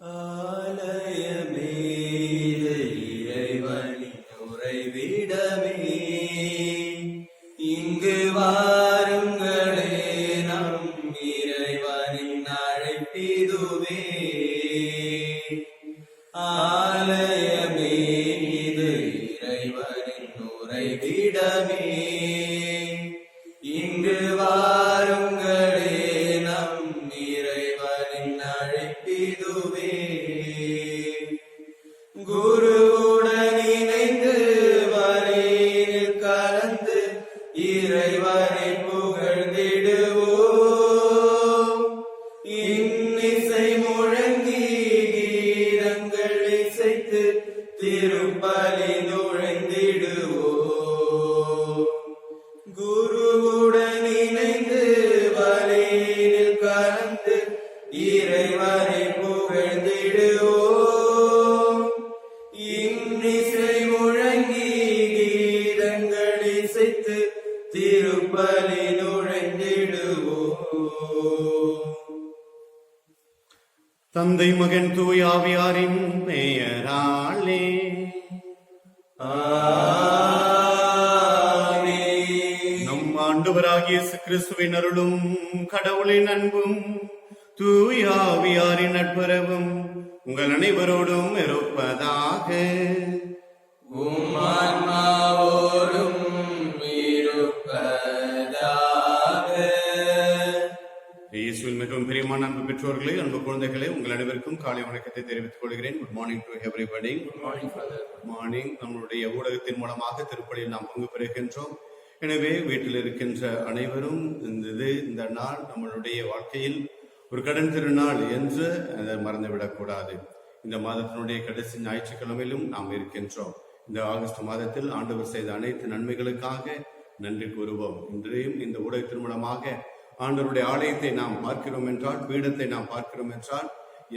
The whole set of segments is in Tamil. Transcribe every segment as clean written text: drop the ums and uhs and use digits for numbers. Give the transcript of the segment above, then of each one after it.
ஆலயமே இறைவனின் உறைவிடமே, இங்கு வாருங்களே நம் இறைவனின் அழைப்பிதுவே. ஆலயமே இது இறைவனின் உறைவிடமே, இங்கு வாருங்களே நம் இறைவனின் அழைப்பிதுவே. குருவுடன் இணைந்து வரியில் கலந்து இறைவனை புகழ்ந்திடுவோம். இன்னிசை முழங்கி கீதங்கள் இசைத்து திருப்பலி நுழைந்திடுவோம். குருவுடன் இணைந்து வரியில் கலந்து இறைவனை புகழ்ந்திடுவோம். இன்னிசை முழங்கி கீதங்கள் இசைத்து திருப்பலி நுழைந்திடுவோம். தந்தை மகன் தூயாவியாரின் பெயராலே நம் ஆண்டவராகிய இயேசு கிறிஸ்துவின் அருளும் கடவுளின் அன்பும் தூயாவியாரின் நட்புறவும் உங்கள் அனைவரோடும் இருப்பதாக. ஆன்மாவோடும் இருப்பதாக. இயேசுவில் மிகவும் பிரியமான அன்பு பெற்றோர்களே, அன்பு குழந்தைகளே, உங்கள் அனைவருக்கும் காலை வணக்கத்தை தெரிவித்துக் கொள்கிறேன். Good morning to everybody. Good morning. நம்மளுடைய ஊடகத்தின் மூலமாக திருப்பலியில் நாம் பங்கு பெறுகின்றோம். எனவே வீட்டில் இருக்கின்ற அனைவரும் இந்த நாள் நம்மளுடைய வாழ்க்கையில் ஒரு கடன் திருநாள் என்று அதை மறந்துவிடக்கூடாது. இந்த மாதத்தினுடைய கடைசி ஞாயிற்றுக்கிழமையிலும் நாம் இருக்கின்றோம். இந்த ஆகஸ்ட் மாதத்தில் ஆண்டவர் செய்த அனைத்து நன்மைகளுக்காக நன்றி கூறுவோம். இன்றையும் இந்த ஊடகத்தின் மூலமாக ஆண்டவருடைய ஆலயத்தை நாம் பார்க்கிறோம் என்றால், பீடத்தை நாம் பார்க்கிறோம் என்றால்,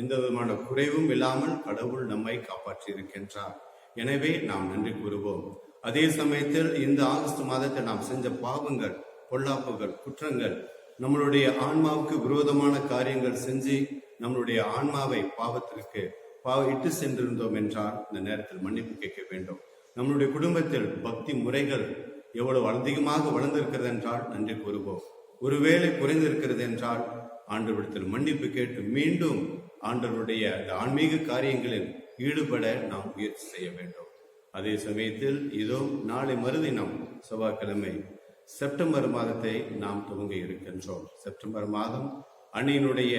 எந்த விதமான குறைவும் இல்லாமல் கடவுள் நம்மை காப்பாற்றி இருக்கின்றார். எனவே நாம் நன்றி கூறுவோம். அதே சமயத்தில் இந்த ஆகஸ்ட் மாதத்தில் நாம் செஞ்ச பாவங்கள், பொல்லாப்புகள், குற்றங்கள், நம்மளுடைய ஆன்மாவுக்கு விரோதமான காரியங்கள் செஞ்சு நம்மளுடைய ஆன்மாவை பாவத்திற்கு இட்டு சென்றிருந்தோம் என்றால் இந்த நேரத்தில் மன்னிப்பு கேட்க வேண்டும். நம்மளுடைய குடும்பத்தில் பக்தி முறைகள் எவ்வளவு அதிகமாக வளர்ந்திருக்கிறது என்றால் நன்றி கூறுவோம். ஒருவேளை குறைந்திருக்கிறது என்றால் ஆண்டவரிடத்தில் மன்னிப்பு கேட்டு மீண்டும் ஆண்டவருடைய ஆன்மீக காரியங்களில் ஈடுபட நாம் முயற்சி செய்ய வேண்டும். அதே சமயத்தில் இதோ நாளை மறுதினம் செவ்வாய்க்கிழமை செப்டம்பர் மாதத்தை நாம் துவங்க இருக்கின்றோம். செப்டம்பர் மாதம் அன்னையினுடைய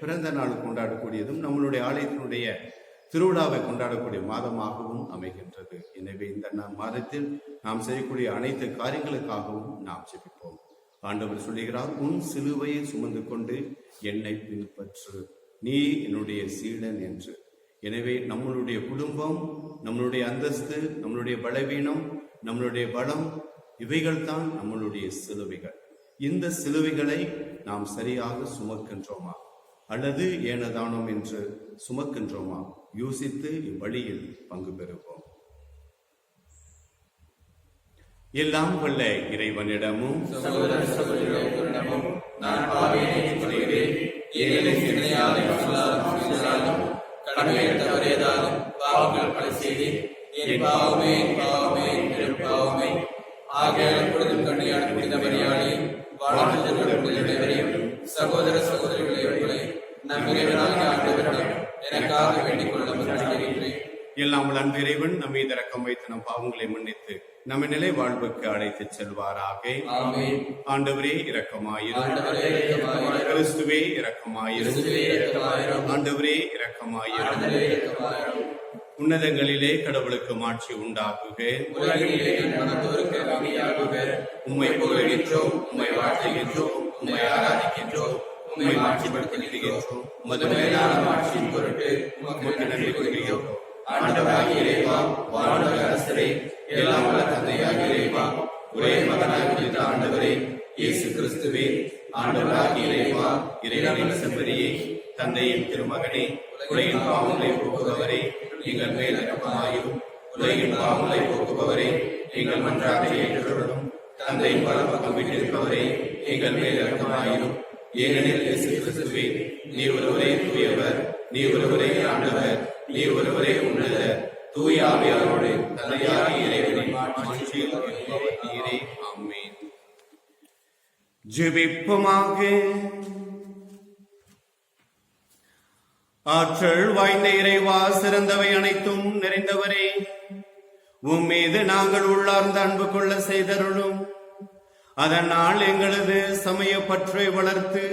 பிறந்த நாள் கொண்டாடக்கூடியதும் நம்மளுடைய ஆலயத்தினுடைய திருவிழாவை கொண்டாடக்கூடிய மாதமாகவும் அமைகின்றது. எனவே இந்த மாதத்தில் நாம் செய்யக்கூடிய அனைத்து காரியங்களுக்காகவும் நாம் ஜெபிப்போம். ஆண்டவர் சொல்லுகிறார், உன் சிலுவையை சுமந்து கொண்டு என்னை பின்பற்று, நீ என்னுடைய சீடன் என்று. எனவே நம்மளுடைய குடும்பம், நம்மளுடைய அந்தஸ்து, நம்மளுடைய பலவீனம், நம்மளுடைய பலம், இவைகள் தான் நம்மளுடைய சிலுவைகள். இந்த சிலுவைகளை நாம் சரியாக சுமக்கின்றோமா அல்லது ஏனதானோம் என்று சுமக்கின்றோமா? யோசித்து இவ்வழியில் பங்கு பெறுவோம். எல்லாம் வல்ல இறைவனிடமும் சகோதர சகோதரிகளை எனக்காக வேண்டிக் கொள்ள எல்லாம் அன்பு இறைவன் நம்மை இரக்கம் வைத்து நம் பாவங்களை மன்னித்து நம்ம நிலை வாழ்வுக்கு அழைத்து செல்வாராக. ஆண்டவரே இரக்கமாயிரும். கிறிஸ்துவே இரக்கமாயிரும். ஆண்டவரே இரக்கமாயிரும். உன்னதங்களிலே கடவுளுக்கு மாட்சி உண்டாகுக. உம்மை புகழ்கின்றோம், உம்மை வாழ்த்துகின்றோம், உம்மை ஆராதிக்கின்றோம், உம்மை மாட்சிப்படுத்துகின்றோம். முதன்மையான மாட்சியின் பொருட்டு உமக்கு நன்றி கூறுகிறோம். ஆண்டவராகிய இறைவா, வானவர் அரசரே, எல்லாம் வல்ல தந்தையாகிய இறைவா, ஒரே மகனாக உதித்த ஆண்டவரே இயேசு கிறிஸ்துவே, ஆண்டவராகிய இறைவா, இறைவனின் செம்மறியே, தந்தையின் திருமகனே, உலகின் பாவங்களை போக்குபவரே, எங்கள் மேல் இரக்கமாயிரும். உலகின் பாவங்களை போக்குபவரே, எங்கள் மன்றாட்டை ஏற்றுக்கொள்ளும். தந்தையின் பலப்பக்கம் விட்டிருப்பவரே, எங்கள் மேல் இரக்கமாயிரும். ஏனெனில் இயேசு கிறிஸ்துவே, நீ ஒருவரே தூயவர், நீ ஒருவரே ஆண்டவர், நீ ஒருவரே உன்னதர், தூய ஆவியாரோடு தலையாகி இறைவனின் ஆட்சியில் இருப்பவர் நீரே. ஆமென். ஜெபிப்போமாக. ஆற்றல் வாய்ந்த இறைவா, சிறந்தவை அனைத்தும் நிறைந்தவரே, உம்மீது நாங்கள் உள்ளார்ந்த அன்பு கொள்ள செய்தருளும். அதனால் எங்களது சமய பற்றை வளர்த்து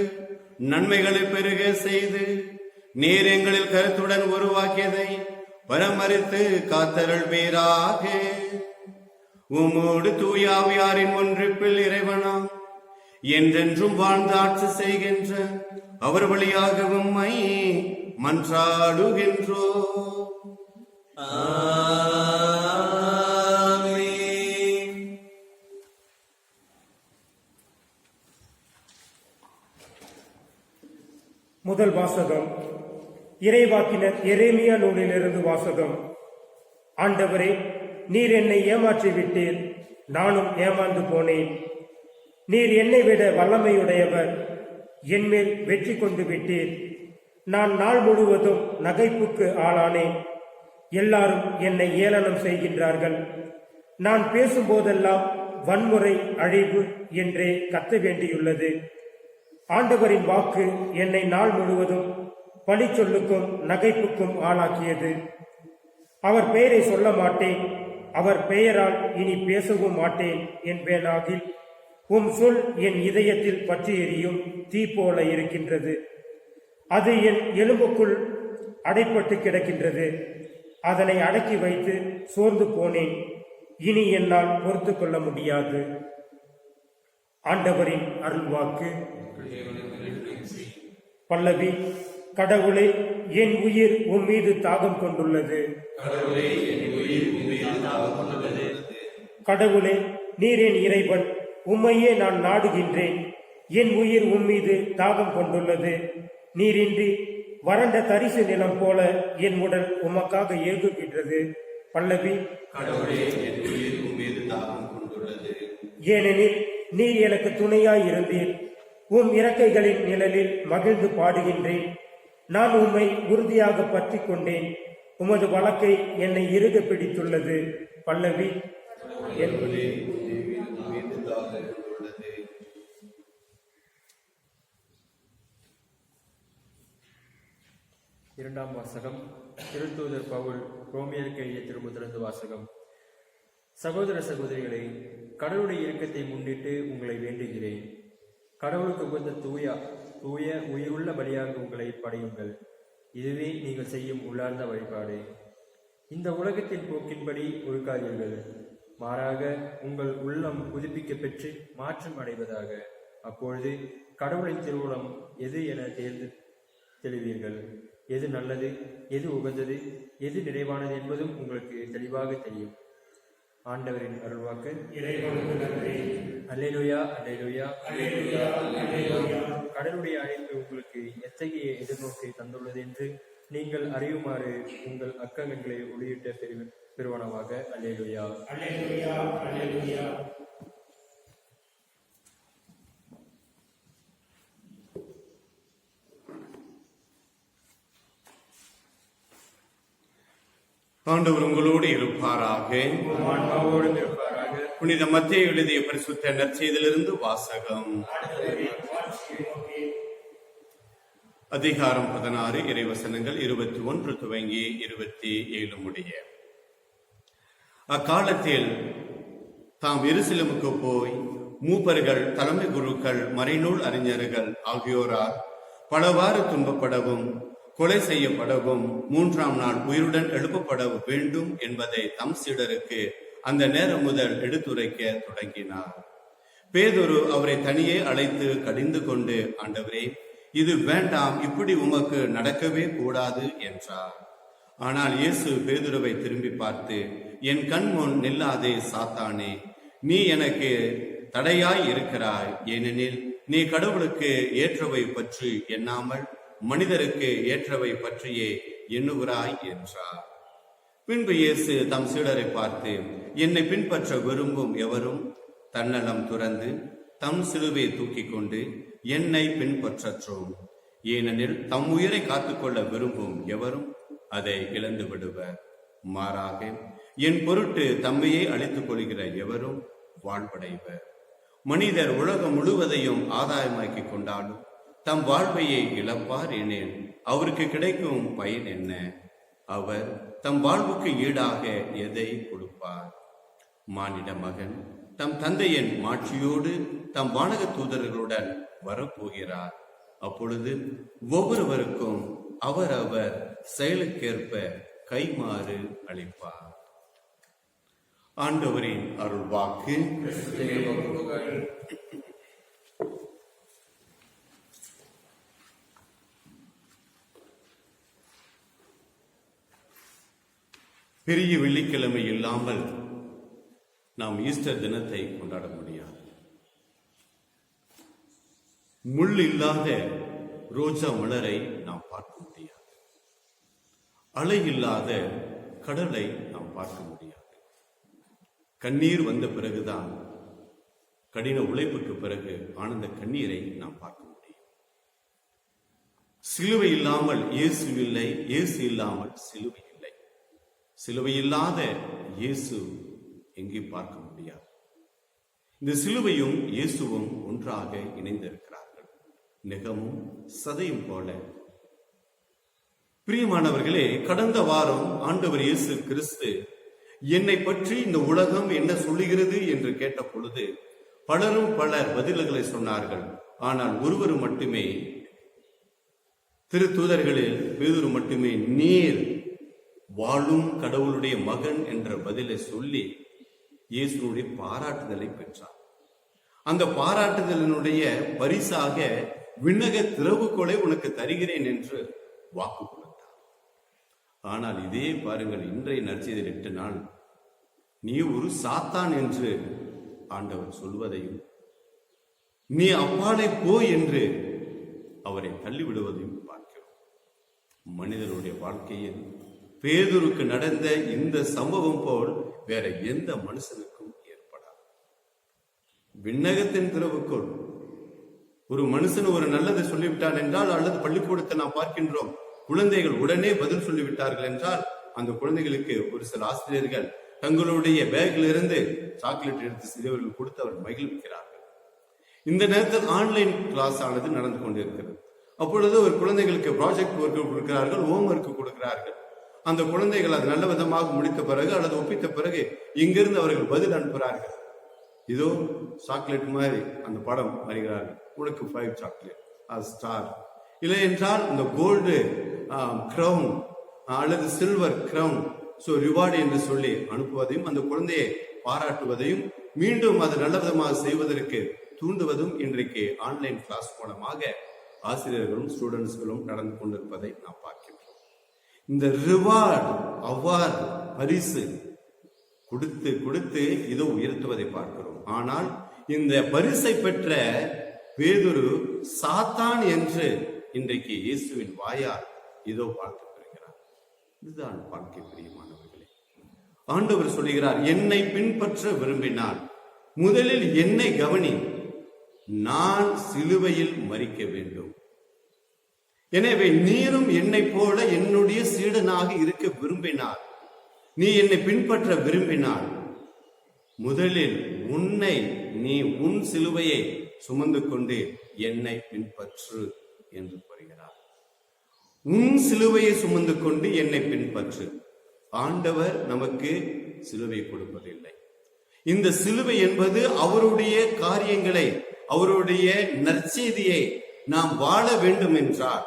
நன்மைகளை பெருக செய்து நீர் எங்களில் கருத்துடன் உருவாக்கியதை பராமரித்து காத்தருள்வீராக. உம்மோடு தூயாவியாரின் ஒன்றிப்பில் இறைவனாம் என்றென்றும் வாழ்ந்து ஆட்சி செய்கின்ற அவர் வழியாக உம்மை மன்றாடுகின்றோ. முதல் வாசகம் இறைவாக்கினர் எரேமியா நூலிலிருந்து வாசகம். ஆண்டவரே, நீர் என்னை ஏமாற்றி விட்டீர், நானும் ஏமாந்து போனேன். நீர் என்னை விட வல்லமையுடையவர், என்மேல் வெற்றி கொண்டு விட்டீர். நான் நாள் முழுவதும் நகைப்புக்கு ஆளானேன். எல்லாரும் என்னை ஏளனம் செய்கின்றார்கள். நான் பேசும்போதெல்லாம் வன்முறை, அழிவு என்றே கத்த வேண்டியுள்ளது. ஆண்டவரின் வாக்கு என்னை நாள் முழுவதும் பழி சொல்லுக்கும் நகைப்புக்கும் ஆளாக்கியது. அவர் பெயரை சொல்ல மாட்டேன், அவர் பெயரால் இனி பேசவும் மாட்டேன் என்பேனாகில் உம் சொல் என் இதயத்தில் பற்றி எரியும் தீ போல இருக்கின்றது. அது என் எலும்புக்குள் அடைப்பட்டு கிடக்கின்றது. அதனை அடக்கி வைத்து சோர்ந்து போனேன். இனி என்னால் பொறுத்து கொள்ள முடியாது. ஆண்டவரின் அருள்வாக்கு. பல்லவி. கடவுளே, என் உயிர் உம் மீது தாகம் கொண்டுள்ளது. கடவுளே, நீர் என் இறைவன், உம்மையே நான் நாடுகின்றேன். என் உயிர் உம் மீது தாகம் கொண்டுள்ளது. நீரின்றி வறண்ட தரிசு நிலம் போல என் உடல் உமக்காக ஏங்குகின்றது. பல்லவி. கடவுளே, என் உயிர் உம் மீது தாகம் கொண்டுள்ளது. ஏனெனில் நீர் எனக்கு துணையாய் இருந்தீர். உம் இறக்கைகளின் நிழலில் மகிழ்ந்து பாடுகின்றேன். நான் உம்மை உறுதியாக பற்றி கொண்டேன். உமது வழக்கை என்னை இறுக பிடித்துள்ளது. பல்லவி. இரண்டாம் வாசகம். திருத்தூதர் பவுல் ரோமியருக்கு எழுதிய திருமுதிலிருந்து வாசகம். சகோதர சகோதரிகளை, கடவுளுடைய இரக்கத்தை முன்னிட்டு உங்களை வேண்டுகிறேன். கடவுளுக்கு உகந்த தூய உயிருள்ள பலியாக உங்களை படையுங்கள். இதுவே நீங்கள் செய்யும் உள்ளார்ந்த வழிபாடு. இந்த உலகத்தின் போக்கின்படி ஒழுக்காதீர்கள். மாறாக உங்கள் உள்ளம் புதுப்பிக்க பெற்று மாற்றம் அடைவதாக. அப்பொழுது கடவுளின் திருவுளம் எது என தெளிவீர்கள். எது நல்லது, எது உகந்தது, எது நிறைவானது என்பதும் உங்களுக்கு தெளிவாக தெரியும். ஆண்டவரின் அருள்வாக்கு. அல்லேலூயா, அல்லேலூயா, அல்லேலூயா. கடவுளுடைய அழைப்பு உங்களுக்கு எத்தகைய எதிர்நோக்கை தந்துள்ளது என்று நீங்கள் அறியுமாறு உங்கள் அக்கங்களை ஒளியிட்ட பெறுவனவாக. அல்லேலூயா, அல்லேலூயா, அல்லேலூயா. ஆண்டவர் உங்களோடு இருப்பாராக. புனித மத்தேயு எழுதிய பரிசுத்த நற்செய்தியிலிருந்து வாசகம். அதிகாரம் 16, இறைவசனங்கள் 21 துவங்கி 27 முடிய. அக்காலத்தில் தாம் எருசலேமுக்கு போய் மூப்பர்கள், தலைமை குருக்கள், மறைநூல் அறிஞர்கள் ஆகியோரால் பலவாறு துன்பப்படவும் கொலை செய்யப்படவும் 3ஆம் நாள் உயிருடன் எழுப்பப்பட வேண்டும் என்பதை தம் சீடருக்கு அந்த நேரம் முதல் எடுத்துரைக்க தொடங்கினார். பேதுரு அவரை தனியே அழைத்து கடிந்து கொண்டு, ஆண்டவரே, இது வேண்டாம், இப்படி உமக்கு நடக்கவே கூடாது என்றார். ஆனால் இயேசு பேதுருவை திரும்பி பார்த்து, என் கண் முன் நில்லாதே சாத்தானே, நீ எனக்கு தடையாய் இருக்கிறாய். ஏனெனில் நீ கடவுளுக்கு ஏற்றவை பற்றி எண்ணாமல் மனிதருக்கு ஏற்றவை பற்றியே எண்ணுகிறாய் என்றார். பின்பு இயேசு தம் சீடரை பார்த்து, என்னை பின்பற்ற விரும்பும் எவரும் தன்னலம் துறந்து தம் சிலுவை தூக்கி கொண்டு என்னை பின்பற்றற்றும். ஏனெனில் தம் உயிரை காத்துக்கொள்ள விரும்பும் எவரும் அதை இழந்து விடுவர். மாறாக என் பொருட்டு தம்மையை அழித்துக் கொள்கிற எவரும் வாழ்வடைவர். மனிதர் உலகம் முழுவதையும் ஆதாயமாக்கி கொண்டாலும் தம் வாழ்வையை இழப்பார் எனில் அவருக்கு கிடைக்கும் பயன் என்ன? அவர் தம் வாழ்வுக்கு ஈடாக எதை கொடுப்பார்? மானிட மகன் தம் தந்தையின் மாட்சியோடு தம் வானக தூதர்களுடன் வரப்போகிறார். அப்பொழுது ஒவ்வொருவருக்கும் அவரவர் செயலுக்கேற்ப கைமாறு அளிப்பார். ஆண்டவரின் அருள் வாக்கு. பெரிய வெள்ளிக்கிழமை இல்லாமல் நாம் ஈஸ்டர் தினத்தை கொண்டாட முடியாது. முள் இல்லாத ரோஜா மலரை நாம் பார்க்க முடியாது. அலை இல்லாத கடலை நாம் பார்க்க முடியாது. கண்ணீர் வந்த பிறகுதான், கடின உழைப்புக்கு பிறகு ஆனந்த கண்ணீரை நாம் பார்க்க முடியும். சிலுவை இல்லாமல் இயேசு இல்லை, இயேசு இல்லாமல் சிலுவை இல்லை. சிலுவை இல்லாத இயேசு எங்கே பார்க்க முடியாது. இந்த சிலுவையும் இயேசுவும் ஒன்றாக இணைந்திருக்கிறார்கள், நெகமும் சதையும் போல. பிரியமானவர்களே, கடந்த வாரம் ஆண்டவர் இயேசு கிறிஸ்து என்னை பற்றி இந்த உலகம் என்ன சொல்லுகிறது என்று கேட்ட பொழுது பலரும் பலர் பதில்களை சொன்னார்கள். ஆனால் ஒருவர் மட்டுமே, திருத்தூதர்களில் பேதுரு மட்டுமே நீர் வாழும் கடவுளுடைய மகன் என்ற பதிலை சொல்லி இயேசுனுடைய பாராட்டுதலை பெற்றார். அந்த பாராட்டுதலினுடைய பரிசாக விண்ணக திறவுகோலை உனக்கு தருகிறேன் என்று வாக்கு கொடுத்தார். ஆனால் இதே பாருங்கள், இன்றைய நற்செய்தியில் 8 நாள் நீ ஒரு சாத்தான் என்று ஆண்டவர் சொல்வதையும், நீ அப்பாலே போ என்று அவரை தள்ளிவிடுவதையும் பார்க்கிறோம். மனிதனுடைய வாழ்க்கையில் பேதுருக்கு நடந்த இந்த சம்பவம் போல் வேற எந்த மனுஷனுக்கும் ஏற்படாது. விண்ணகத்தின் திறவுகோல். ஒரு மனுஷன் ஒரு நல்லதை சொல்லிவிட்டான் என்றால், அல்லது பள்ளிக்கூடத்தை நாம் பார்க்கின்றோம், குழந்தைகள் உடனே பதில் சொல்லிவிட்டார்கள் என்றால், அந்த குழந்தைகளுக்கு ஒரு சில ஆசிரியர்கள் தங்களுடைய பேக்கில் இருந்து சாக்லேட் எடுத்து சிறியவர்கள் கொடுத்து அவர் மகிழ்விக்கிறார்கள். இந்த நேரத்தில் ஆன்லைன் கிளாஸ் ஆனது நடந்து கொண்டிருக்கிறது. அப்பொழுது ஒரு குழந்தைகளுக்கு ப்ராஜெக்ட் ஒர்க் கொடுக்கிறார்கள், ஹோம் ஒர்க் கொடுக்கிறார்கள். அந்த குழந்தைகள் அது நல்ல விதமாக முடித்த பிறகு அல்லது ஒப்பித்த பிறகு இங்கிருந்து அவர்கள் பதில் அனுப்புகிறார்கள். இதோ சாக்லேட் மாதிரி அந்த படம் வருகிறார்கள், உனக்கு 5 சாக்லேட், அது ஸ்டார், இல்லை என்றால் இந்த கோல்டு கிரவுன் அல்லது சில்வர் கிரவுன் ரிவார்டு என்று சொல்லி அனுப்புவதையும், அந்த குழந்தையை பாராட்டுவதையும், மீண்டும் அது நல்ல விதமாக செய்வதற்கு தூண்டுவதும் இன்றைக்கு ஆன்லைன் கிளாஸ் மூலமாக ஆசிரியர்களும் ஸ்டூடெண்ட்ஸ்களும் நடந்து கொண்டிருப்பதை நாம் பார்க்கின்றோம். இந்த ரிவார்டு, அவார்டு, பரிசு கொடுத்து கொடுத்து இதோ உயர்த்துவதை பார்க்கிறோம். ஆனால் இந்த பரிசை பெற்ற பேதுரு சாத்தான் என்று இன்றைக்கு இயேசுவின் வாயால் இதோ பார்த்து பெறுகிறார். இதுதான் வாழ்க்கை. பிரியமானவர்களே, ஆண்டவர் சொல்லுகிறார், என்னை பின்பற்ற விரும்பினால் முதலில் என்னை கவனி, நான் சிலுவையில் மரிக்க வேண்டும். எனவே நீரும் என்னை போல என்னுடைய சீடனாக இருக்க விரும்பினார், நீ என்னை பின்பற்ற விரும்பினார், முதலில் உன்னை நீ உன் சிலுவையை சுமந்து கொண்டு என்னை பின்பற்று என்று கூறுகிறார். உன் சிலுவையை சுமந்து கொண்டு என்னை பின்பற்று. ஆண்டவர் நமக்கு சிலுவை கொடுப்பதில்லை. இந்த சிலுவை என்பது அவருடைய காரியங்களை, அவருடைய நற்செய்தியை நாம் வாழ வேண்டும் என்றால்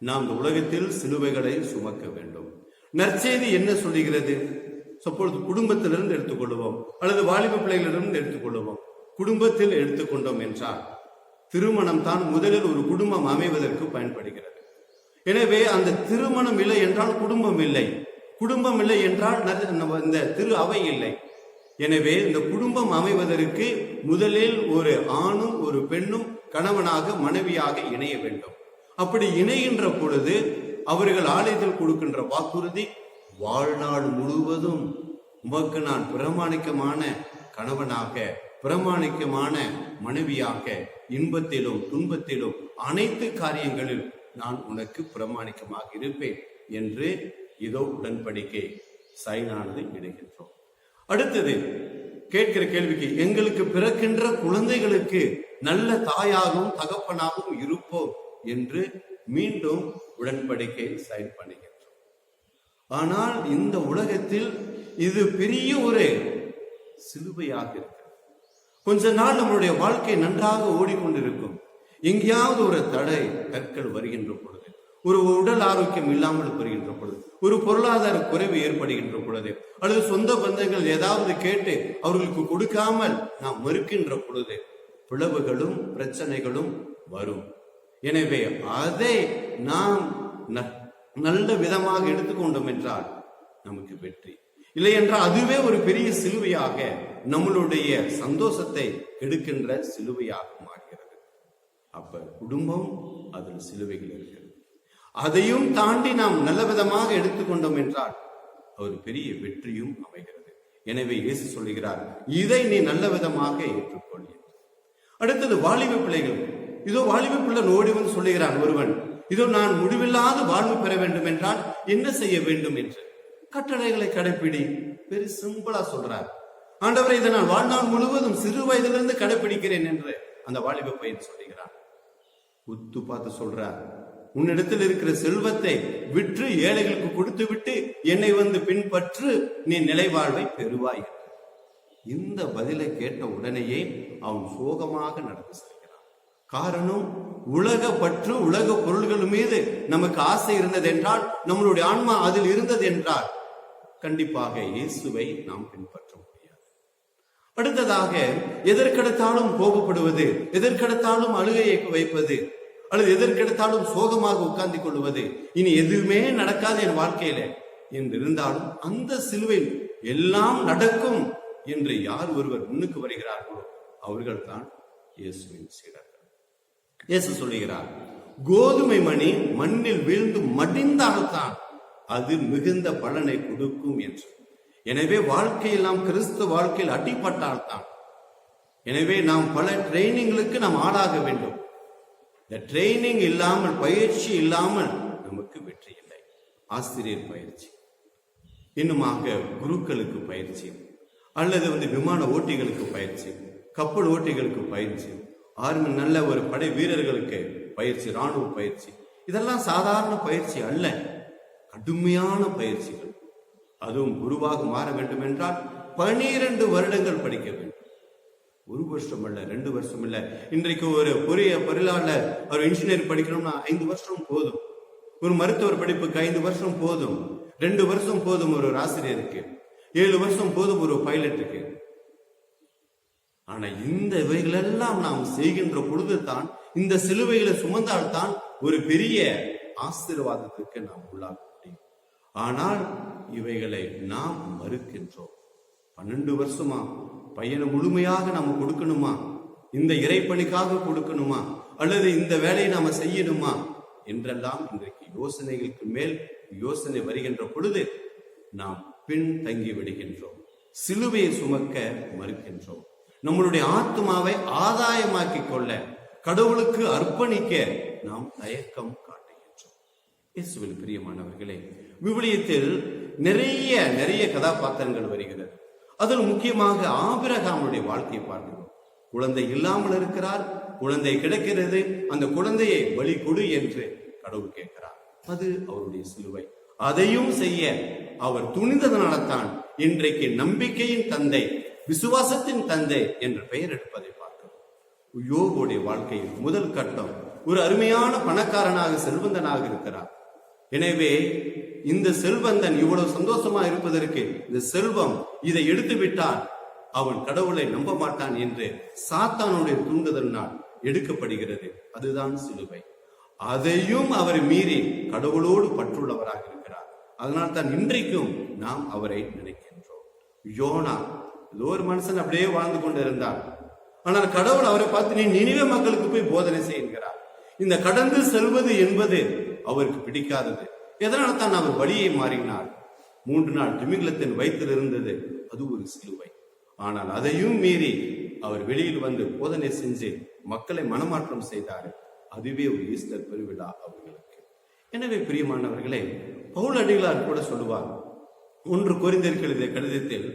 நாம் இந்த உலகத்தில் சிலுவைகளை சுமக்க வேண்டும். நற்செய்தி என்ன சொல்லுகிறது? சப்போஸ் குடும்பத்திலிருந்து எடுத்துக்கொள்வோம் அல்லது வாலிப பிள்ளைகளிலிருந்து எடுத்துக்கொள்வோம். குடும்பத்தில் எடுத்துக்கொண்டோம் என்றால் திருமணம் தான் முதலில் ஒரு குடும்பம் அமைவதற்கு பயன்படுகிறது. எனவே அந்த திருமணம் இல்லை என்றால் குடும்பம் இல்லை, குடும்பம் இல்லை என்றால் இந்த திரு அவை இல்லை. எனவே இந்த குடும்பம் அமைவதற்கு முதலில் ஒரு ஆணும் ஒரு பெண்ணும் கணவனாக மனைவியாக இணைய வேண்டும். அப்படி இணைகின்ற பொழுது அவர்கள் ஆலயத்தில் கொடுக்கின்ற வாக்குறுதி, வாழ்நாள் முழுவதும் உமக்கு நான் பிரமாணிக்கமான கணவனாக பிரமாணிக்கமான மனைவியாக இன்பத்திலும் துன்பத்திலும் அனைத்து காரியங்களிலும் நான் உனக்கு பிரமாணிக்கமாக இருப்பேன் என்று இதோ உடன்படிக்கை சைனானது இடுகின்றோம். அடுத்தது கேட்கிற கேள்விக்கு, எங்களுக்கு பிறக்கின்ற குழந்தைகளுக்கு நல்ல தாயாகவும் தகப்பனாகவும் இருப்போம் என்று மீண்டும் உடன்படிக்கை சைன் பண்ணுகின்றோம். ஆனால் இந்த உலகத்தில் இது பெரிய ஒரு சிலுவையாக இருக்கிறது. கொஞ்ச நாள் நம்மளுடைய வாழ்க்கை நன்றாக ஓடிக்கொண்டிருக்கும். எங்கேயாவது ஒரு தடை கற்கள் வருகின்ற பொழுது, ஒரு உடல் ஆரோக்கியம் இல்லாமல் வருகின்ற பொழுது, ஒரு பொருளாதார குறைவு ஏற்படுகின்ற பொழுது, அல்லது சொந்த பந்தங்கள் ஏதாவது கேட்டு அவர்களுக்கு கொடுக்காமல் நாம் மறுக்கின்ற பொழுது பிளவுகளும் பிரச்சனைகளும் வரும். எனவே அதை நாம் நல்ல விதமாக எடுத்துக்கொண்டோம் என்றால் நமக்கு வெற்றி. இல்லை என்றால் அதுவே ஒரு பெரிய சிலுவையாக நம்மளுடைய சந்தோஷத்தை கெடுக்கின்ற சிலுவையாக மாறுகிறது. அப்ப குடும்பம் அதில் சிலுவைகள் இருக்கிறது. அதையும் தாண்டி நாம் நல்ல விதமாக எடுத்துக்கொண்டோம் என்றால் ஒரு பெரிய வெற்றியும் அமைகிறது. எனவே இயேசு சொல்லுகிறார், இதை நீ நல்ல விதமாக ஏற்றுக்கொள். அடுத்தது வாலிப பிள்ளைகள். இதோ வாலிப பிள்ளை ஓடி வந்து சொல்லுகிறான் ஒருவன், இதோ நான் முடிவில்லாத வாழ்வு பெற வேண்டும் என்றால் என்ன செய்ய வேண்டும் என்று. கட்டளைகளை கடைப்பிடி. வெரி சிம்பிளா சொல்றார். ஆண்டவரை இதை நான் வாழ்நாள் முழுவதும் சிறு வயதிலிருந்து கடைப்பிடிக்கிறேன் என்று அந்த வாலிப பையன் சொல்லுகிறான். உத்து பார்த்து சொல்றார், உன்னிடத்தில் இருக்கிற செல்வத்தை விற்று ஏழைகளுக்கு கொடுத்து விட்டு என்னை வந்து பின்பற்று, நீ நிலைவாழ்வை பெறுவாய். இந்த பதிலை கேட்ட உடனேயே அவன் சோகமாக நடந்து செல்கிறான். காரணம், உலக பற்று, உலக பொருள்கள் மீது நமக்கு ஆசை இருந்தது என்றால், நம்மளுடைய ஆன்மா அதில் இருந்தது என்றால் கண்டிப்பாக இயேசுவை நாம் பின்பற்ற முடியாது. அடுத்ததாக எதற்கெடுத்தாலும் கோபப்படுவது, எதற்கெடுத்தாலும் அழுகையை வைப்பது, அல்லது எதற்கெடுத்தாலும் சோகமாக உட்கார்ந்து கொள்வது, இனி எதுவுமே நடக்காது என் வாழ்க்கையில என்று இருந்தாலும் அந்த சிலுவையில் எல்லாம் நடக்கும் என்று யார் ஒருவர் முன்னுக்கு வருகிறார்களோ அவர்கள் தான் இயேசுவின் சீடர்கள். இயேசு சொல்லுகிறார், கோதுமை மணி மண்ணில் வீழ்ந்து மடிந்தால்தான் அது மிகுந்த பலனை கொடுக்கும் என்று. எனவே வாழ்க்கையில் நாம் கிறிஸ்து வாழ்க்கையில் அடிபட்டால்தான். எனவே நாம் பல ட்ரைனிங்களுக்கு நாம் ஆளாக வேண்டும். இந்த ட்ரைனிங் இல்லாமல், பயிற்சி இல்லாமல் நமக்கு வெற்றி இல்லை. ஆசிரியர் பயிற்சி, இன்னுமாக குருக்களுக்கு பயிற்சி, அல்லது விமான ஓட்டிகளுக்கு பயிற்சி, கப்பல் ஓட்டிகளுக்கு பயிற்சி, ஆர்மி நல்ல ஒரு படை வீரர்களுக்கு பயிற்சி, ராணுவ பயிற்சி, இதெல்லாம் சாதாரண பயிற்சி அல்ல, கடுமையான பயிற்சிகள். அதுவும் குருவாக மாற வேண்டும் என்றால் 12 வருடங்கள் படிக்க வேண்டும். 1 வருஷம் அல்ல, 2 வருஷம் இல்ல. இன்றைக்கு ஒரு பொறியாளர் ஒரு இன்ஜினியர் படிக்கணும்னா 5 வருஷம் போதும். ஒரு மருத்துவர் படிப்புக்கு 5 வருஷம் போதும். 2 வருஷம் போதும் ஒரு ஆசிரியருக்கு. 7 வருஷம் போதும் ஒரு பைலட்டுக்கு. ஆனா இந்த இவைகளெல்லாம் நாம் செய்கின்ற பொழுதுதான், இந்த சிலுவைகளை சுமந்தால்தான் ஒரு பெரிய ஆசீர்வாதத்துக்கு நாம் உள்ளாக முடியும். ஆனால் இவைகளை நாம் மறுக்கின்றோம். 12 வருஷமா பையனை முழுமையாக நாம கொடுக்கணுமா, இந்த இறைப்பணிக்காக கொடுக்கணுமா, அல்லது இந்த வேலையை நாம செய்யணுமா என்றெல்லாம் இன்றைக்கு யோசனைகளுக்கு மேல் யோசனை வருகின்ற பொழுது நாம் பின் தங்கி விடுகின்றோம். சிலுவையை சுமக்க மறுக்கின்றோம். நம்மளுடைய ஆத்மாவை ஆதாயமாக்கிக் கொள்ள, கடவுளுக்கு அர்ப்பணிக்க நாம் தயக்கம் காட்டுகின்றோம். இயேசுவில் பிரியமானவர்களே, விவிலியத்தில் நிறைய கதாபாத்திரங்கள் வருகிறது. அதில் முக்கியமாக ஆபிரகாமுடைய வாழ்க்கையை பார்க்கிறோம். குழந்தை இல்லாமல் இருக்கிறார், குழந்தை கிடைக்கிறது, அந்த குழந்தையை பலி கொடு என்று கடவுள் கேட்கிறார். அது அவருடைய சிலுவை. அதையும் செய்ய அவர் துணிந்ததனால்தான் இன்றைக்கு நம்பிக்கையின் தந்தை, விசுவாசத்தின் தந்தை என்ற பெயர் எடுப்பதை பார்க்கிறோம். யோபுடைய வாழ்க்கையில் முதல் கட்டம், ஒரு அருமையான பணக்காரனாக, செல்வந்தனாக இருக்கிறார். எனவே இந்த செல்வந்தன் இவ்வளவு சந்தோஷமா இருப்பதற்கு இந்த செல்வம் இதை எடுத்து விட்டால் அவன் கடவுளை நம்ப மாட்டான் என்று சாத்தானுடைய தூண்டுதலினால் எடுக்கப்படுகிறது. அதுதான் சிலுவை. அதையும் அவர் மீறி கடவுளோடு பற்றுள்ளவராக இருக்கிறார். அதனால் தான் இன்றைக்கும் நாம் அவரை நினைக்கின்றோம். யோனா ஏதோ ஒரு மனுஷன் அப்படியே வாழ்ந்து கொண்டு இருந்தார். ஆனால் கடவுள் அவரை பார்த்து, நீ நினிவே மக்களுக்கு போய் போதனை செய்கிறார். இந்த கடந்து செல்வது என்பது அவருக்கு பிடிக்காதது. எதனால தான் அவர் வழியை மாறினார். 3 நாள் திமிங்கலத்தின் வயிற்றில் இருந்தது, அது ஒரு சிலுவை. ஆனால் அதையும் மீறி அவர் வெளியில் வந்து போதனை செஞ்சு மக்களை மனமாற்றம் செய்தார். அதுவே ஒரு ஈஸ்டர் பெருவிழா அவர்களுக்கு. எனவே பிரியமானவர்களே, பவுல் அடிகளார் கூட சொல்லுவார், 1 கொரிந்தியருக்கு எழுதிய கடிதத்தில்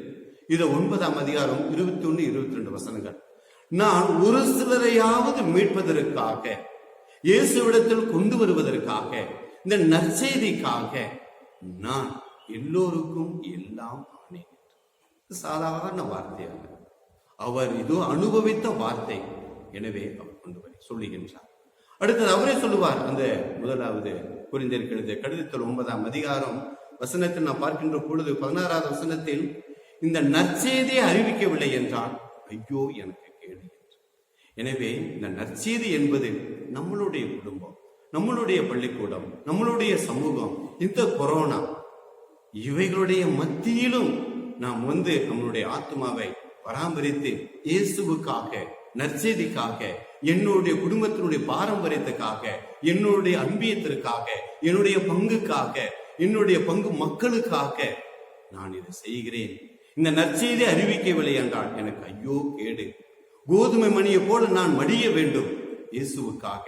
இது 9ஆம் அதிகாரம் 21, 22 வசனங்கள். நான் ஒரு சிலரையாவது மீட்பதற்காக, இயேசுவிடத்தில் கொண்டு வருவதற்காக, இந்த நற்செய்திக்காக நான் எல்லோருக்கும் எல்லாம் ஆனேன். சாதாரண வார்த்தையாக அவர் இதோ அனுபவித்த வார்த்தை. எனவே அவர் கொண்டு வர சொல்லுகின்றார். அடுத்தது அவரே சொல்லுவார். அந்த 1வது கொரிந்தியருக்கு எழுதிய கடிதத்தில் 9ஆம் அதிகாரம் வசனத்தில் நான் பார்க்கின்ற பொழுது 16வது வசனத்தில், இந்த நற்செய்தியை அறிவிக்கவில்லை என்றால் ஐயோ எனக்கு கேடு. எனவே இந்த நற்செய்தி என்பது நம்மளுடைய குடும்பம், நம்மளுடைய பள்ளிக்கூடம், நம்மளுடைய சமூகம், இந்த கொரோனா இவைகளுடைய மத்தியிலும் நாம் நம்மளுடைய ஆத்மாவை பராமரித்து இயேசுவுக்காக, நற்செய்திக்காக, என்னுடைய குடும்பத்தினுடைய பாரம்பரியத்துக்காக, என்னுடைய அன்பியத்திற்காக, என்னுடைய பங்குக்காக, என்னுடைய பங்கு மக்களுக்காக நான் இதை செய்கிறேன். இந்த நற்செய்தி அறிவிக்கவில்லை என்றால் எனக்கு ஐயோ கேடு. கோதுமை மணியை போல நான் மடிய வேண்டும் இயேசுவுக்காக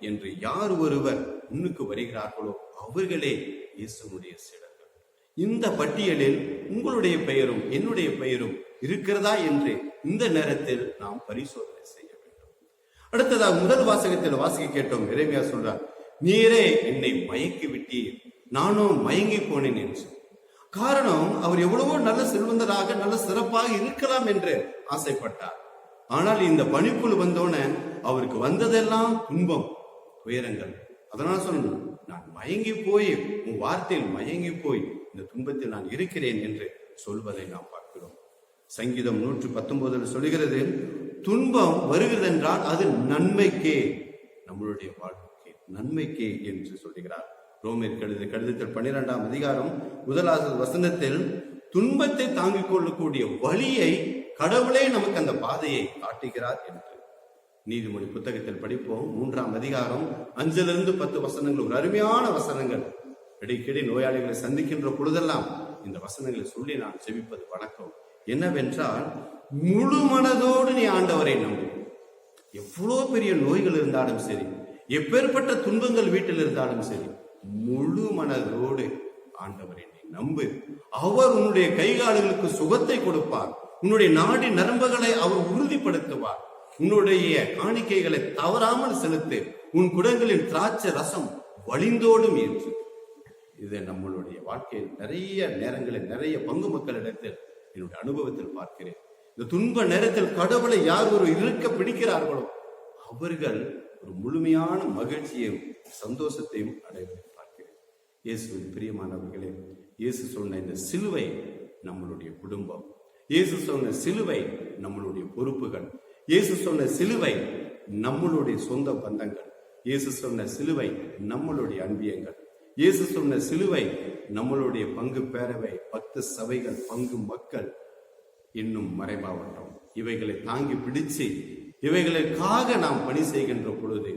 என்று யார் ஒருவர் முன்னுக்கு வருகிறார்களோ அவர்களே இயேசுனுடைய சீடர்கள். இந்த பட்டியலில் உங்களுடைய பெயரும் என்னுடைய பெயரும் இருக்கிறதா என்று இந்த நேரத்தில் நாம் பரிசோதனை செய்ய வேண்டும். அடுத்ததாக முதல் வாசகத்தில் வாசிக்க கேட்டோம். எரேமியா சொல்றார், நீரே என்னை மயக்கி விட்டீர், நானும் மயங்கி போனேன் என்று. காரணம், அவர் எவ்வளவோ நல்ல செல்வந்தராக, நல்ல சிறப்பாக இருக்கலாம் என்று ஆசைப்பட்டார். ஆனால் இந்த பணிக்குள் வந்தோன அவருக்கு வந்ததெல்லாம் துன்பம், துயரங்கள். அதனால சொன்ன, நான் மயங்கி போய், உன் வார்த்தையில் மயங்கி போய் இந்த துன்பத்தில் நான் இருக்கிறேன் என்று சொல்வதை நாம் பார்க்கிறோம். சங்கீதம் 119 சொல்லுகிறது, துன்பம் வருகிறது என்றால் அது நன்மைக்கே, நம்மளுடைய வாழ்க்கைக்கு நன்மைக்கே என்று சொல்லுகிறார். ரோமேயருக்கு எழுதிய கடிதத்தில் 12ஆம் அதிகாரம் 1வது வசனத்தில் துன்பத்தை தாங்கிக் கொள்ளக்கூடிய வழியை கடவுளே நமக்கு அந்த பாதையை காட்டுகிறார் என்று. நீதிமொழி புத்தகத்தில் படிப்போம். 3ஆம் அதிகாரம் 5லிருந்து 10 வசனங்கள், ஒரு அருமையான வசனங்கள். அடிக்கடி நோயாளிகளை சந்திக்கின்ற பொழுதெல்லாம் இந்த வசனங்களை சொல்லி நான் செபிப்பது வழக்கம். என்னவென்றால், முழு மனதோடு நீ ஆண்டவரை நம்பு. எவ்வளோ பெரிய நோய்கள் இருந்தாலும் சரி, எப்பேற்பட்ட துன்பங்கள் வீட்டில் இருந்தாலும் சரி, முழு மனதோடு ஆண்டவரை நீ நம்பு. அவர் உன்னுடைய கைகால்களுக்கு சுகத்தை கொடுப்பார். உன்னுடைய நாடி நரம்புகளை அவர் உறுதிப்படுத்துவார். உன்னுடைய காணிக்கைகளை தவறாமல் செலுத்து. உன் குடங்களின் திராட்சை ரசம் வழிந்தோடும் என்று. இது நம்மளுடைய வாழ்க்கையில் நிறைய நேரங்களில் நிறைய பங்கு மக்களிடத்தில் என்னுடைய அனுபவத்தில் பார்க்கிறேன். இந்த துன்ப நேரத்தில் கடவுளை யார் ஒரு இருக்க பிடிக்கிறார்களோ அவர்கள் ஒரு முழுமையான மகிழ்ச்சியையும் சந்தோஷத்தையும் அடைவதை பார்க்கிறேன். இயேசுவின் பிரியமானவர்களே, இயேசு சொன்ன இந்த சிலுவை நம்மளுடைய குடும்பம், இயேசு சொன்ன சிலுவை நம்மளுடைய பொறுப்புகள், இயேசு சொன்ன சிலுவை நம்மளுடைய சொந்த பந்தங்கள், இயேசு சொன்ன சிலுவை நம்மளுடைய அன்பியங்கள், இயேசு சொன்ன சிலுவை நம்மளுடைய பங்கு பேரவை, 10 சபைகள், பங்கு மக்கள், இன்னும் மறைமாவட்டம். இவைகளை தாங்கி பிடிச்சு இவைகளுக்காக நாம் பணி செய்கின்ற பொழுது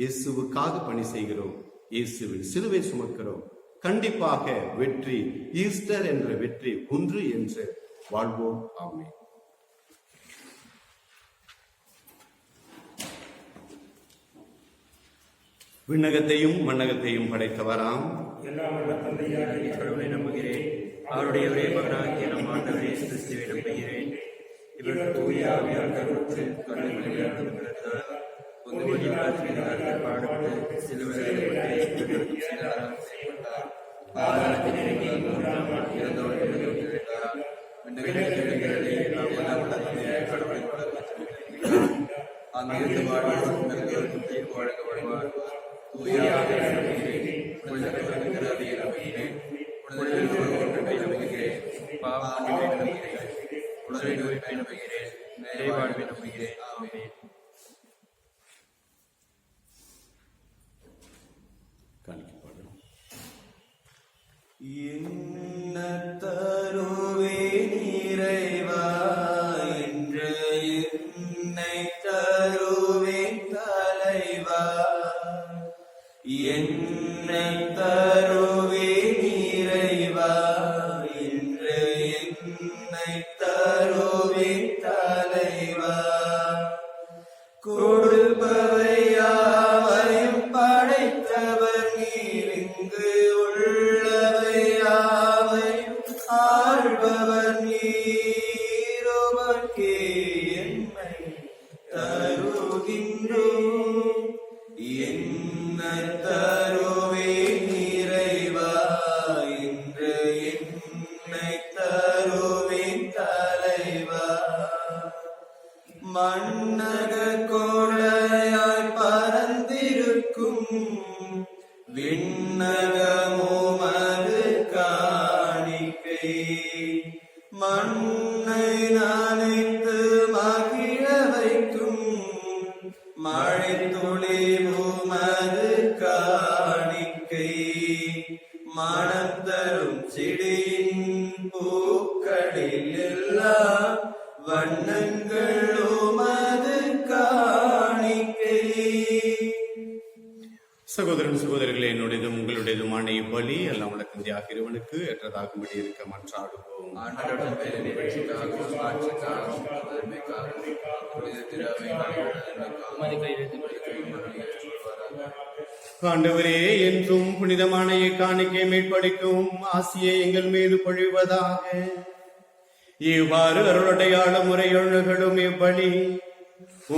இயேசுவுக்காக பணி செய்கிறோம், இயேசுவின் சிலுவை சுமக்கிறோம். கண்டிப்பாக வெற்றி, ஈஸ்டர் என்ற வெற்றி ஒன்று என்று வாழ்வோம். ஆமென். விண்ணகத்தையும் மண்ணகத்தையும் படைத்தவராம் எல்லாம் வல்ல தந்தையாகிய கடவுளை நம்புகிறேன். அவருடைய ஒரே மகனாகிய நம் ஆண்டவர் இயேசு கிறிஸ்துவை நம்புகிறேன். இவர் தூய ஆவியால் கருவுற்று கன்னிமரியால் பிறந்தார். பொதுவழியாக பாடுபட்டு சிலுவையில் செய்யப்பட்டார். பாதாளத்தில் இறங்கி 3ஆம் நாள் இறந்தவர்கள் எழுந்திருந்தார். விண்ணகத்திலே நாம் எல்லாம் கடவுளை அங்கிருந்து வாழ்வதற்கு தீர்ப்பு வழங்கப்படுவார். தூய ஆவியால் நம்புகிறேன். பாவமன்னிப்பை நம்புகிறேன். உலகை நோய்ப்பை நம்புகிறேன். நிறைவாழ்வை நம்புகிறேன். ஆமென். என்ன தருவே நிறைவா என்று என்னை தருவேன் தலைவா. என்னை தருவே நிறைவா என்று என்னை தருவேன் விண்ணகமுமது காணிக்கை மண்ணை நனைத்து மகிழ வைக்கும் மழைத்துளி உமது காணிக்கை மனம் தரும் செடியின் பூக்களில் எல்லா வண்ணங்கள் உமது காணிக்கை. சகோதரன் சகோதரிகளே, என்னுடையதும் உங்களுடையதுமான இப்பலி எல்லாம் வழக்கம் தியாக இறைவனுக்கு ஏற்றதாகும்படி இருக்க மன்றாடுவோம். ஆண்டவரே, என்றும் புனிதமான இக்காணிக்கை மீட்பளிக்கும் ஆசியை எங்கள் மீது பொழிவதாக. இவ்வாறு அருளடையாள முறையொழுகளும் இப்பலி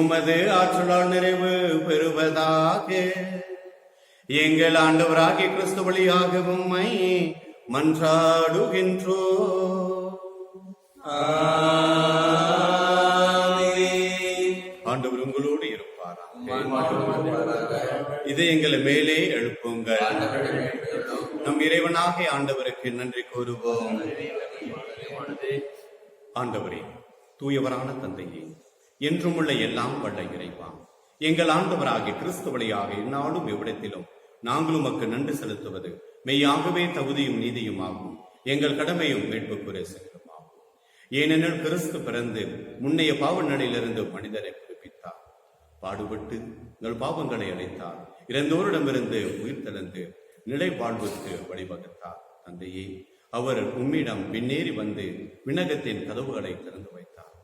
உமது ஆற்றலால் நிறைவு பெறுவதாக. எங்கள் ஆண்டவராகிய கிறிஸ்து வழியாக உம்மை மன்றாடுகின்றோ. ஆண்டவர் உங்களோடு இருப்பாராக. இதை எங்களை மேலே எழுப்புங்கள். நம் இறைவனாகிய ஆண்டவருக்கு நன்றி கூறுவோம். ஆண்டவரே, தூயவரான தந்தையே, என்றும் உள்ள எல்லாம் வல்ல இறைவா, எங்கள் ஆண்டவராகிய கிறிஸ்து வழியாக இந்நாளும் எவ்விடத்திலும் நாங்கள் உமக்கு நன்றி செலுத்துவது மெய்யாகவே தகுதியும் நீதியும் ஆகும். எங்கள் கடமையும் மீட்புக்குரிய செயலுமாகும். ஏனெனில் கிறிஸ்து பிறந்து முன்னைய பாவ நிலையிலிருந்து மனிதரை புதுப்பித்தார், பாடுபட்டு எங்கள் பாவங்களை அடைத்தார், இறந்தோரிடமிருந்து உயிர் தெழுந்து நிலை வாழ்வுக்கு வழிவகுத்தார். தந்தையே, அவர் உம்மிடம் விண்ணேறி வந்து விண்ணகத்தின் கதவுகளை திறந்து வைத்தார்.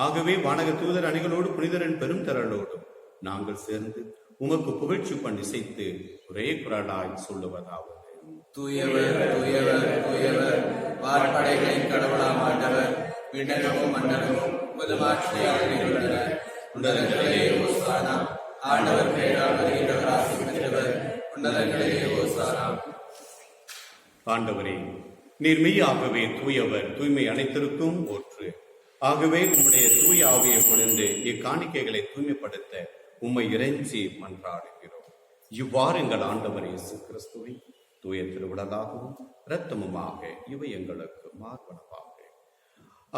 ஆகவே வானக தூதர் அணிகளோடு புனிதரின் பெரும் திரளோடும் நாங்கள் சேர்ந்து உமக்கு புகழ்ச்சி பண்ணி இசைத்து ஒரே குரலாய் சொல்லுவதாவது: தூயவர் தூயவர் தூயவர், வான்படைகளின் கடவுளாம் ஆண்டவர், விண்ணகமும் மண்டலமும் புதுமாட்சியால் நிறைந்துள்ளன. உன்னதங்களிலே ஓசானா. ஆண்டவர் பெயரால் வருகிறவர் ஆசி பெற்றவர். உன்னதங்களிலே ஓசானா. ஆண்டவரே, நீர் மெய்யாகவே தூயவர், தூய்மை அனைத்திற்கும் ஊற்று. ஆகவே உம்முடைய தூய ஆவியை பொழிந்து இக்காணிக்கைகளை தூய்மைப்படுத்த உம்மை இறைஞ்சி மன்றாடுகிறோம். இவ்வாறு எங்கள் ஆண்டவர் இயேசு கிறிஸ்துவை தூய திருவிழலாகவும் இரத்தமுமாக இவை எங்களுக்கு மார்பனவாக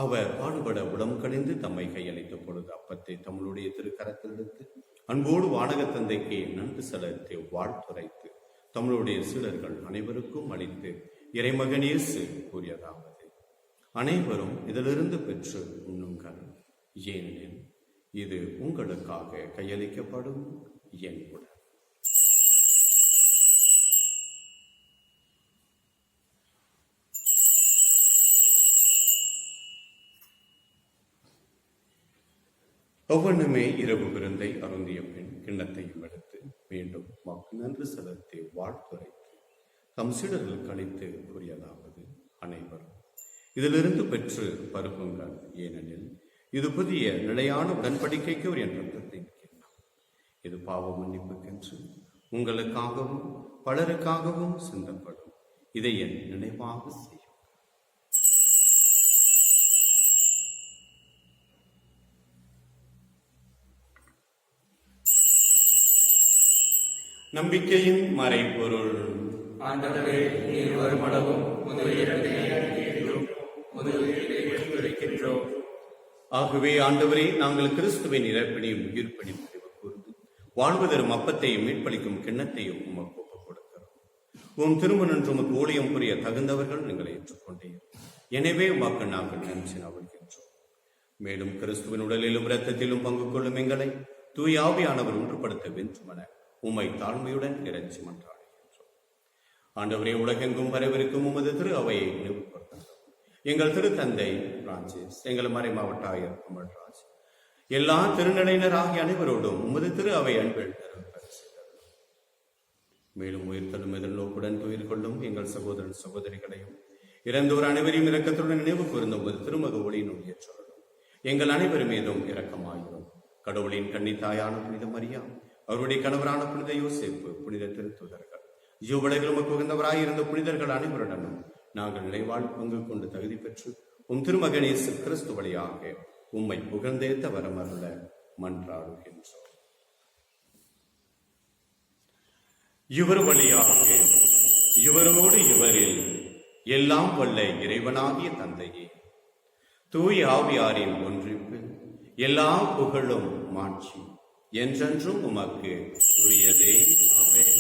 அவர் பாடுபட உடம் கணிந்து தம்மை கையளித்த பொழுது அப்பத்தை தம்முடைய திருக்கரத்தில் எடுத்து அன்போடு வானக தந்தைக்கு நன்றி செலுத்தி வாழ்த்துரைத்து தம்முடைய சீடர்கள் அனைவருக்கும் அளித்து இறைமகன் இயேசு கூறியதாவது: அனைவரும் இதிலிருந்து பெற்று உண்ணுங்கள், ஏனெனில் இது உங்களுக்காக கையளிக்கப்படும் என் உடல். ஒவ்வொன்றுமே இரவு விருந்தை அருந்திய பின் கிண்ணத்தையும் எடுத்து மீண்டும் மக்கு நன்று செலுத்தி வாழ்த்துரைத்து தம் சீடர்களுக்கு அளித்து கூறியதாவது: அனைவரும் இதிலிருந்து பெற்று பருகுங்கள், ஏனெனில் இது புதிய நிலையான உடன்படிக்கைக்கு ஒரு என் ரத்தத்தின் கிண்ணம். இது பாவ மன்னிப்புக்கென்று உங்களுக்காகவும் பலருக்காகவும் சிந்தப்படும். இதை என் நினைவாக செய்யும். நம்பிக்கையின் மறைபொருள். ஆண்டவரே, நீர் வருமளவும் ஆகவே ஆண்டவரே, நாங்கள் கிறிஸ்துவின் இறப்பினையும் உயிர்ப்பினையும் நினைவு கூர்ந்து வாழ்வதரும் அப்பத்தையும் மீட்பளிக்கும் கிண்ணத்தையும் உமக்கு ஒப்புக் கொடுக்கிறோம். உம் திருமணன்று உமக்கு ஊழியம் புரிய தகுந்தவர்கள் நீங்களை ஏற்றுக்கொண்டீர். எனவே உமக்கு நாங்கள் நன்றி நல்கின்றோம். மேலும் கிறிஸ்துவின் உடலிலும் இரத்தத்திலும் பங்கு கொள்ளும் எங்களை தூய ஆவியானவர் ஒன்றுபடுத்த வேண்டுமென உம்மை தாழ்மையுடன் இறைஞ்சி மன்றாடுகின்றோம். ஆண்டவரே, உலகெங்கும் வரவிருக்கும் உமது திரு அவையை நினைவு கூர்ந்தோம். எங்கள் திருத்தந்தை பிரான்சிஸ், எங்கள் மறை மாவட்ட ஆயர் அமல்ராஜ், எல்லா திருநிலையினர் ஆகிய அனைவரோடும் உமது திரு அவை அன்பில் மேலும் உயிர்த்தலும் எதிர்நோக்குடன் துயிர் கொள்ளும் எங்கள் சகோதரன் சகோதரிகளையும் இறந்தோர் அனைவரையும் இரக்கத்துடன் நினைவு கூர்ந்த உமது திருமக ஒளியினுள் ஏற்றலும் எங்கள் அனைவர் மீதும் இரக்கமாயிரும். கடவுளின் கன்னித்தாயான புனித மரியா, அவருடைய கணவரான புனித யோசேப்பு, புனித திருத்துதர்கள், ஜீவடைகளும் உகந்தவராயிருந்த புனிதர்கள் அனைவருடனும் நாங்கள் நிலைவாழ் பங்கு கொண்டு தகுதி பெற்று உம் திருமகன் இயேசு கிறிஸ்து வழியாக உம்மை புகழ்ந்தேத்த வரமருள மன்றாடுகின்றோம். இவர் வழியாக இவரோடு இவரில் எல்லாம் வல்ல இறைவனாகிய தந்தையே, தூய ஆவியாரின் ஒன்றிப்பு எல்லா புகழும் மாட்சி என்றென்றும் உமக்கு உரியதே. ஆமென்.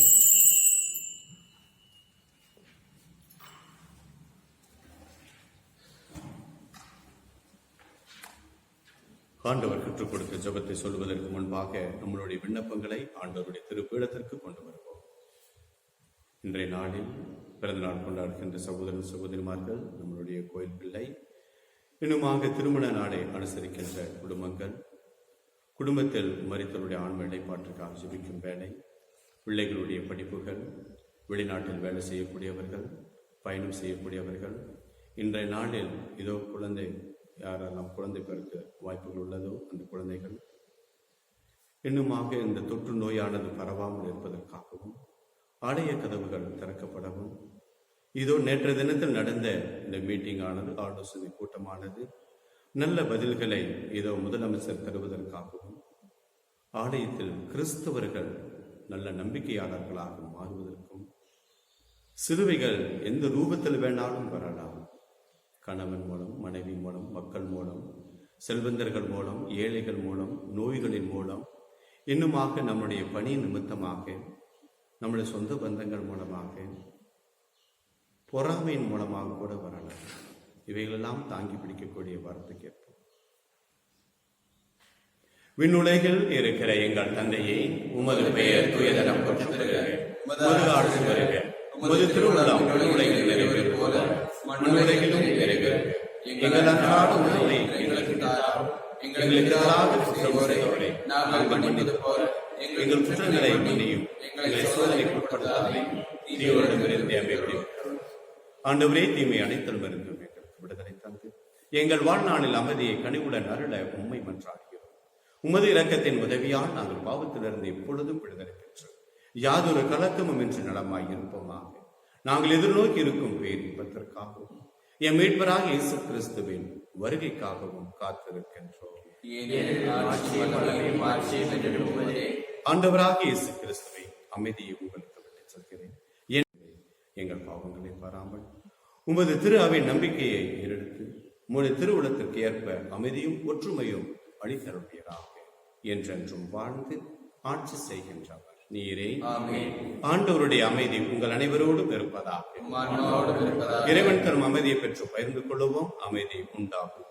ஆண்டவர் கற்றுக் கொடுத்த ஜெபத்தை சொல்வதற்கு முன்பாக நம்மளுடைய விண்ணப்பங்களை ஆண்டவருடைய திருப்பீடத்திற்கு கொண்டு வருவோம். இன்றைய நாளில் பிறந்த நாள் கொண்டாடுகின்ற சகோதரன் சகோதரிமார்கள், நம்மளுடைய கோயில் பிள்ளை, இன்னுமாக திருமண நாளை அனுசரிக்கின்ற குடும்பங்கள், குடும்பத்தில் மரித்தவருடைய ஆன்ம இடைப்பாற்றுக்காக ஜெபிக்கும் வேலை, பிள்ளைகளுடைய படிப்புகள், வெளிநாட்டில் வேலை செய்யக்கூடியவர்கள், பயணம் செய்யக்கூடியவர்கள், இன்றைய நாளில் இதோ குழந்தை யாரெல்லாம் குழந்தை பிறக்க வாய்ப்புகள் உள்ளதோ அந்த குழந்தைகள், இன்னுமாக இந்த தொற்று நோயானது பரவாமல் இருப்பதற்காகவும் ஆலய கதவுகள் திறக்கப்படவும், இதோ நேற்றைய தினத்தில் நடந்த இந்த மீட்டிங் ஆனது, ஆலோசனை கூட்டமானது நல்ல பதில்களை இதோ முதலமைச்சர் தருவதற்காகவும், ஆலயத்தில் கிறிஸ்தவர்கள் நல்ல நம்பிக்கையாளர்களாக மாறுவதற்கும், சிலுவைகள் எந்த ரூபத்தில் வேணாலும் வரலாம், கணவன் மூலம், மனைவி மூலம், மக்கள் மூலம், செல்வந்தர்கள் மூலம், ஏழைகள் மூலம், நோய்களின் மூலம், இன்னுமாக நம்முடைய பணி நிமித்தமாக, நம்முடைய சொந்த பந்தங்கள் மூலமாக, பொறாமையின் மூலமாக கூட வரலாம். இவைகளெல்லாம் தாங்கி பிடிக்கக்கூடிய வார்த்தை கேட்போம். விண்ணுலகில் இருக்கிற எங்கள் தந்தையே, உமது பெயர் தூயதனம் போற்றுக, உமது ஆட்சி வருக, உமது திருவுளம் விண்ணுலகில் நிறைவேறுவது போல மண்ணுலகிலும் நிறைவேறுக. எங்கள் அன்றாட உணவை எங்களுக்கு தாரும், எங்களுக்கு எதிராக குற்றவாளிகளை நாங்கள் மன்னிப்பது போல எங்கள் குற்றங்களை மன்னியும், எங்களை சோதனைக்கு உட்படுத்தாதேயும், தீயோரிடமிருந்து எம்மை விடுவித்தருளும். ஆண்டவரே, தீமை அனைத்திலும் இருந்து எங்களுக்கு விடுதலை தந்து எங்கள் வாழ்நாளில் அமைதியை கனிவுடன் அருள உம்மை மன்றாடுகிறோம். உமது இரக்கத்தின் உதவியால் நாங்கள் பாவத்திலிருந்து எப்பொழுதும் விடுதலை பெற்று யாதொரு கலக்கமும் இன்று நலமாய் இருப்போமாக. நாங்கள் எதிர்நோக்கி இருக்கும் பேரின்பத்திற்காகவும் என் மீட்பராக இயேசு கிறிஸ்துவின் வருகைக்காகவும் காத்திருக்கின்றோம். ஆண்டவராக இயேசு கிறிஸ்துவை அமைதியை உங்களுக்கு விட்டுச் செல்கிறேன். எங்கள் பாவங்களை பாராமல் உமது திரு அவை நம்பிக்கையை ஏறெடுத்து உமது திருவுளத்திற்கு ஏற்ப அமைதியும் ஒற்றுமையும் அளித்தருள்வீராக. என்றென்றும் வாழ்ந்து ஆட்சி செய்கின்றவர் நீரே. ஆண்டவருடைய அமைதி உங்கள் அனைவரோடும் இருப்பதாக. இறைவன் தரும் அமைதியை பெற்று பகிர்ந்து கொள்ளுவோம். அமைதி உண்டாகுக.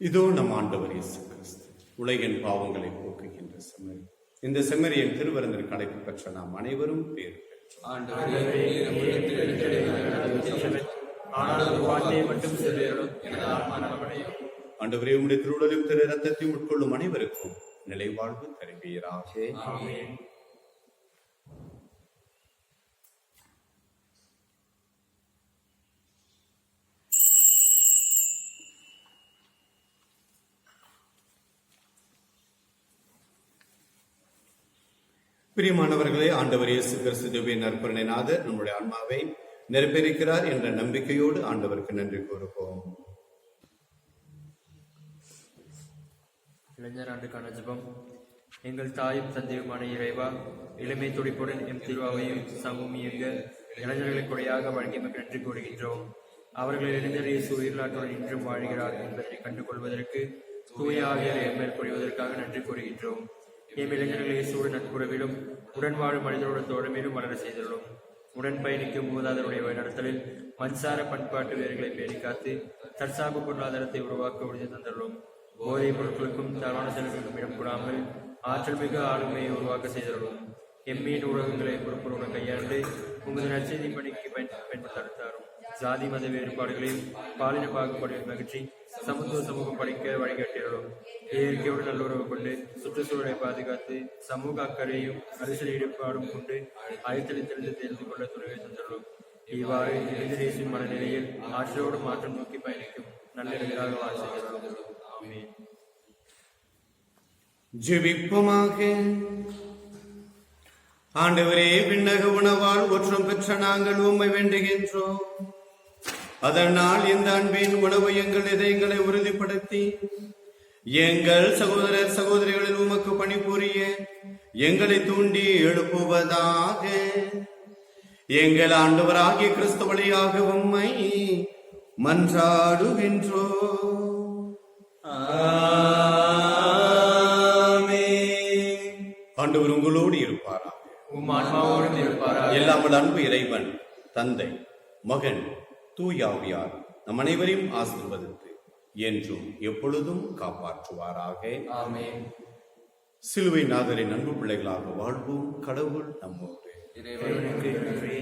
இதோ நம் ஆண்டவர் இயேசு கிறிஸ்து உலகின் பாவங்களை போக்குகின்ற செம்மறி. இந்த செம்மறியின் திருவிருந்திற்கு அழைப்பு பெற்ற நாம் அனைவரும் பேர் பெற்றோம். ஆண்டவரே, உம்முடைய திருவுடலையும் திரு இரத்தத்தையும் உட்கொள்ளும் அனைவருக்கும் நிலைவாழ்வு தருவீராக. பிரியமானவர்களே, ஆண்டவர் இயேசு கிறிஸ்துவின் நற்பயனாளர் நம்முடைய ஆன்மாவை நிறைவேறுகிறார் என்ற நம்பிக்கையோடு ஆண்டவருக்கு நன்றி கூறுவோம். இளைஞர் ஆண்டுக்கான ஜெபம். எங்கள் தாயும் தந்தையுமான இறைவா, இளமை துடிப்புடன் எம் திருவாவையும் சமூகம் இயங்க இளைஞர்களை கொடையாக வழங்கியமைக்கு நன்றி கூறுகின்றோம். அவர்கள் இளைஞர் இயேசு உயிர்நாட்டுடன் இன்றும் வாழ்கிறார் என்பதை கண்டுகொள்வதற்கு தூய ஆவியாரை எம்மேல் பொழிவதற்காக நன்றி கூறுகின்றோம். எம் இளைஞர்களை இயேசுவோடு நட்புறவிலும் உடன் வாழும் மனிதருடன் தோழமையிலும் வளர செய்துள்ளோம். உடன் பயணிக்கும் மூதாதருடைய வழிநடத்தலில் மண்சார பண்பாட்டு வேர்களை பேணி காத்து தற்சார்பு பொருளாதாரத்தை உருவாக்க உறுதி தந்துள்ளோம். போதைப் பொருட்களுக்கும் தவறான செலவுகளுக்கும் இடம் கூடாமல் ஆற்றல் மிகு ஆளுமையை உருவாக்க செய்துள்ளோம். எம்மீன் ஊடகங்களை பொறுப்புடன் கையாண்டு உமது நற்செய்தி பணிக்கு பயன்படுத்தாரும். ஜாதி மத வேறுபாடுகளையும் பாலின பாகுபாடுகளையும் அகற்றி சமத்துவ சமூகம் படைக்க வழிகாட்டியுள்ளோம். இயற்கையோடு நல்லுறவு கொண்டு சுற்றுச்சூழலை பாதுகாத்து சமூக அக்கறையும் அரசியல் ஈடுபாடும் கொண்டு அழைத்தளித்திருந்து தெரிந்து கொள்ள துணைவை தந்துள்ளோம். இவ்வாறு இளைஞரேசின் மனநிலையில் ஆற்றலோடு மாற்றம் நோக்கி பயணிக்கும் நல்லிடங்களாக வாழ செய்கிறோம். ஆமென். ஜெபிப்போமாக. ஆண்டவரே, விண்ணக உணவால் ஒற்றம் பெற்ற நாங்கள் உம்மை வேண்டுகின்றோம். அதனால் இந்த அன்பின் உணவு எங்கள் இதயங்களை உறுதிப்படுத்தி எங்கள் சகோதரர் சகோதரிகளில் உமக்கு பணிபுரிய எங்களை தூண்டி எழுப்புவதாக. எங்கள் ஆண்டவராகிய கிறிஸ்து வழியாக உம்மை மன்றாடுகின்றோம். ஆண்டவர் உங்களோடு இருப்பாராக. உம் ஆன்மாவோடும் இருப்பாராக. எல்லாமல் அன்பு இறைவன் தந்தை, மகன், தூயாவியார் நம் அனைவரையும் ஆசீர்வதித்து என்றும் எப்பொழுதும் காப்பாற்றுவாராக. ஆமென். சிலுவை நாதரின் அன்பு பிள்ளைகளாக வாழ்வோம். கடவுள் நம்மோடு. இறைவனுக்கு நன்றி.